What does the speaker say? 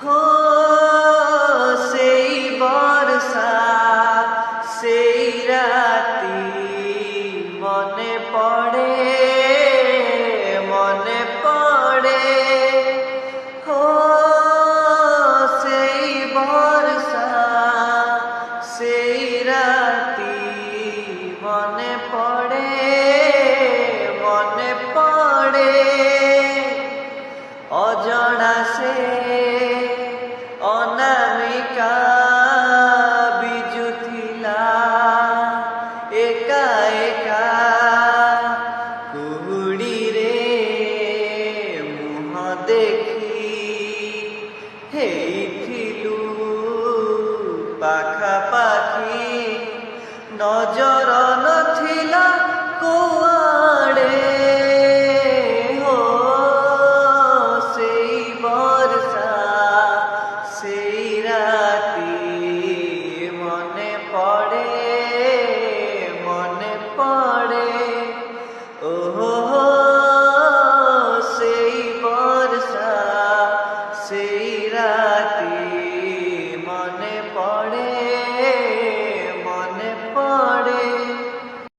হো সেই বর্ষা সেই রাতি মনে পড়ে মনে পড়ে হো সেই বর্ষা সেই রাতি মনে পড়ে মনে পড়ে অজনা সে অনামিকা বিজুথিলা একা একা কুহুড়ি রে মুহ দেখি হেইথিলু পাখাপাখি নজর